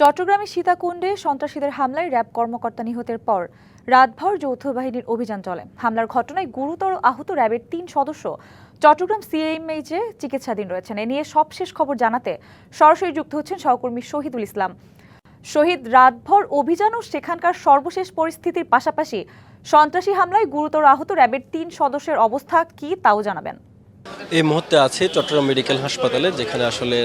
চট্টগ্রামের সীতাকুণ্ডে সন্ত্রাসীদের হামলায় র্যাব কর্মকর্তা নিহতের পর রাতভর যৌথ বাহিনীর অভিযান চলে। হামলার ঘটনায় গুরুতর আহত র্যাবের ৩ সদস্য চট্টগ্রাম সিএমএইচে চিকিৎসাধীন রয়েছেন। এ নিয়ে সবশেষ খবর জানাতে সরাসরি যুক্ত হচ্ছেন সহকর্মী শহীদুল ইসলাম। শহীদ, রাতভর অভিযান ও সেখানকার সর্বশেষ পরিস্থিতির পাশাপাশি সন্ত্রাসী হামলায় গুরুতর আহত র্যাবের ৩ সদস্যের অবস্থা কি তাও জানাবেন। এই মুহূর্তে আছে চট্টগ্রাম মেডিকেল হাসপাতালে, যেখানে আসলে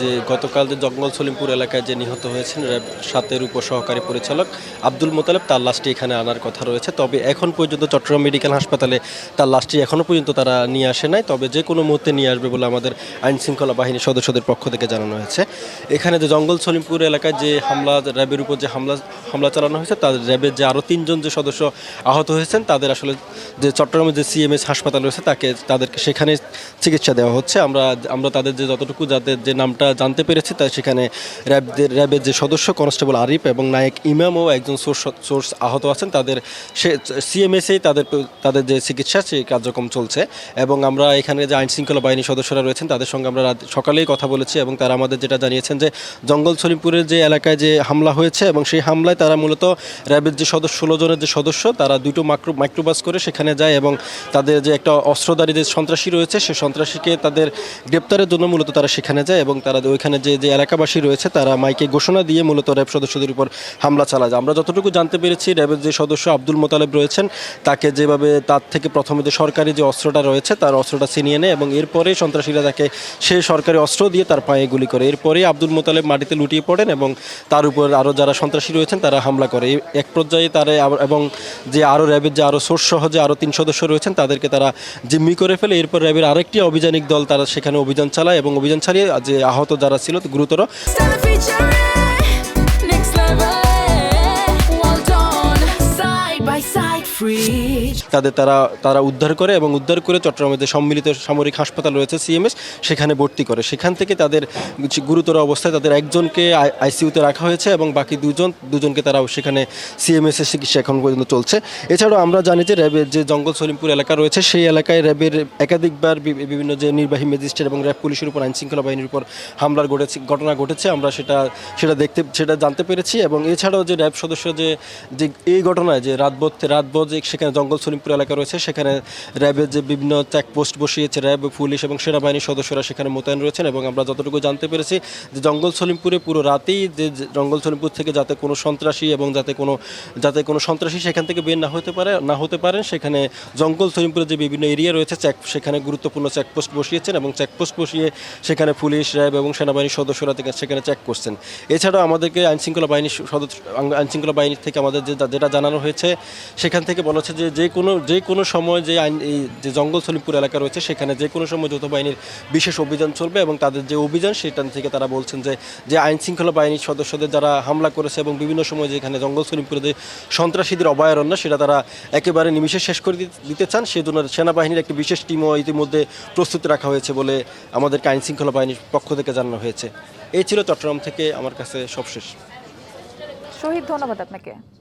যে গতকাল যে জঙ্গল সলিমপুর এলাকায় যে নিহত হয়েছেন র্যাব 7-এর উপসহকারী পরিচালক আব্দুল মোতালেব, তার লাশটি এখানে আনার কথা রয়েছে। তবে এখন পর্যন্ত চট্টগ্রাম মেডিকেল হাসপাতালে তার লাশটি এখনও পর্যন্ত তারা নিয়ে আসে নাই। তবে যে কোনো মুহূর্তে নিয়ে আসবে বলে আমাদের আইন শৃঙ্খলা বাহিনীর সদস্যদের পক্ষ থেকে জানানো হয়েছে। এখানে যে জঙ্গল সলিমপুর এলাকায় যে হামলা, র্যাবের উপর যে হামলা চালানো হয়েছে, তাদের র্যাবের যে আরও 3 জন যে সদস্য আহত হয়েছেন, তাদের আসলে যে চট্টগ্রামের যে সিএমএইচ হাসপাতাল রয়েছে তাদেরকে সেখানে চিকিৎসা দেওয়া হচ্ছে। আমরা তাদের যে যতটুকু যাদের যে নামটা জানতে পেরেছি, তাই সেখানে র্যাবের যে সদস্য কনস্টেবল আরিফ এবং নায়ক ইমাম ও একজন সোর্স আহত আছেন। তাদের সিএমএসেই তাদের যে চিকিৎসা সেই কার্যক্রম চলছে। এবং আমরা এখানে যে আইন শৃঙ্খলা বাহিনীর সদস্যরা রয়েছেন, তাদের সঙ্গে আমরা সকালেই কথা বলেছি এবং তারা আমাদের যেটা জানিয়েছেন যে জঙ্গল সলিমপুরের যে এলাকায় যে হামলা হয়েছে এবং সেই হামলায় তারা মূলত র্যাবের যে 16 জনের যে সদস্য, তারা 2টো মাইক্রোবাস করে সেখানে যায় এবং তাদের যে একটা অস্ত্রধারী যে সন্ত্রাসী রয়েছে, সেই সন্ত্রাসীকে তাদের গ্রেপ্তারের জন্য মূলত তারা সেখানে যায় এবং তারা ওইখানে যে এলাকাবাসী রয়েছে, তারা মাইকে ঘোষণা দিয়ে মূলত র্যাব সদস্যদের উপর হামলা চালায়। আমরা যতটুকু জানতে পেরেছি, র্যাবের যে সদস্য আব্দুল মোতালেব রয়েছেন, তাকে যেভাবে তার থেকে প্রথমে যে সরকারি যে অস্ত্রটা রয়েছে, তার অস্ত্রটা ছিনিয়ে নেয় এবং এরপরে সন্ত্রাসীরা তাকে সেই সরকারি অস্ত্র দিয়ে তার পায়ে গুলি করে। এরপরেই আব্দুল মোতালেব মাটিতে লুটিয়ে পড়েন এবং তার উপর আরও যারা সন্ত্রাসী রয়েছেন তারা হামলা করে। এক পর্যায়ে তারা এবং যে আরও র্যাবের যে আরও সোর্স সহ যে আরও 3 সদস্য রয়েছেন, তাদেরকে তারা জিম্মি করে ফেলে। এরপর র্যাবের আরেকটি অভিযানিক দল তারা সেখানে অভিযান চালায় এবং অভিযান চালিয়ে যে আহত যারা ছিল গুরুতর, তাদের তারা উদ্ধার করে এবং উদ্ধার করে চট্টগ্রামের যে সম্মিলিত সামরিক হাসপাতাল রয়েছে সিএমএস, সেখানে ভর্তি করে। সেখান থেকে তাদের গুরুতর অবস্থায় তাদের একজনকে আইসিইউতে রাখা হয়েছে এবং বাকি দুজনকে তারা সেখানে সিএমএস এর চিকিৎসা এখন পর্যন্ত চলছে। এছাড়াও আমরা জানি যে র্যাবের যে জঙ্গল সলিমপুর এলাকা রয়েছে, সেই এলাকায় র্যাবের একাধিকবার বিভিন্ন যে নির্বাহী ম্যাজিস্ট্রেট এবং র্যাব পুলিশের উপর, আইন শৃঙ্খলা বাহিনীর উপর হামলার ঘটনা ঘটেছে। আমরা সেটা জানতে পেরেছি। এবং এছাড়াও যে র্যাব সদস্য যে এই ঘটনায় যে রাতভর যে সেখানে জঙ্গল সলিমপুর এলাকা রয়েছে, সেখানে র্যাবের যে বিভিন্ন চেকপোস্ট বসিয়েছে র্যাব, পুলিশ এবং সেনাবাহিনীর সদস্যরা সেখানে মোতায়েন রয়েছেন। এবং আমরা যতটুকু জানতে পেরেছি যে জঙ্গল সলিমপুরে পুরো রাতেই যে জঙ্গল সলিমপুর থেকে যাতে কোনো সন্ত্রাসী এবং যাতে কোনো সন্ত্রাসী সেখান থেকে বের না হতে পারেন, সেখানে জঙ্গল সলিমপুরে যে বিভিন্ন এরিয়া রয়েছে সেখানে গুরুত্বপূর্ণ চেকপোস্ট বসিয়েছেন এবং চেকপোস্ট বসিয়ে সেখানে পুলিশ, র্যাব এবং সেনাবাহিনীর সদস্যরা সেখানে চেক করছেন। এছাড়াও আমাদেরকে আইন শৃঙ্খলা বাহিনীর থেকে আমাদের যেটা জানানো হয়েছে, সেখান থেকে বলা হচ্ছে যে কোনো সময় যে জঙ্গল সলিমপুর এলাকা রয়েছে, সেখানে যে কোনো সময় যৌথ বাহিনীর বিশেষ অভিযান চলবে এবং তাদের যে অভিযান, সেখান থেকে তারা বলছেন যে আইন শৃঙ্খলা বাহিনীর সদস্যদের যারা হামলা করেছে এবং বিভিন্ন সময় যেখানে জঙ্গল সলিমপুরে যে সন্ত্রাসীদের অভয়ারণ্য, সেটা তারা একেবারে নিমিষে শেষ করে দিতে চান। সেজন্য সেনাবাহিনীর একটি বিশেষ টিমও ইতিমধ্যে প্রস্তুতি রাখা হয়েছে বলে আমাদেরকে আইন শৃঙ্খলা বাহিনীর পক্ষ থেকে জানানো হয়েছে। এই ছিল চট্টগ্রাম থেকে আমার কাছে সবশেষ। শহীদ, ধন্যবাদ আপনাকে।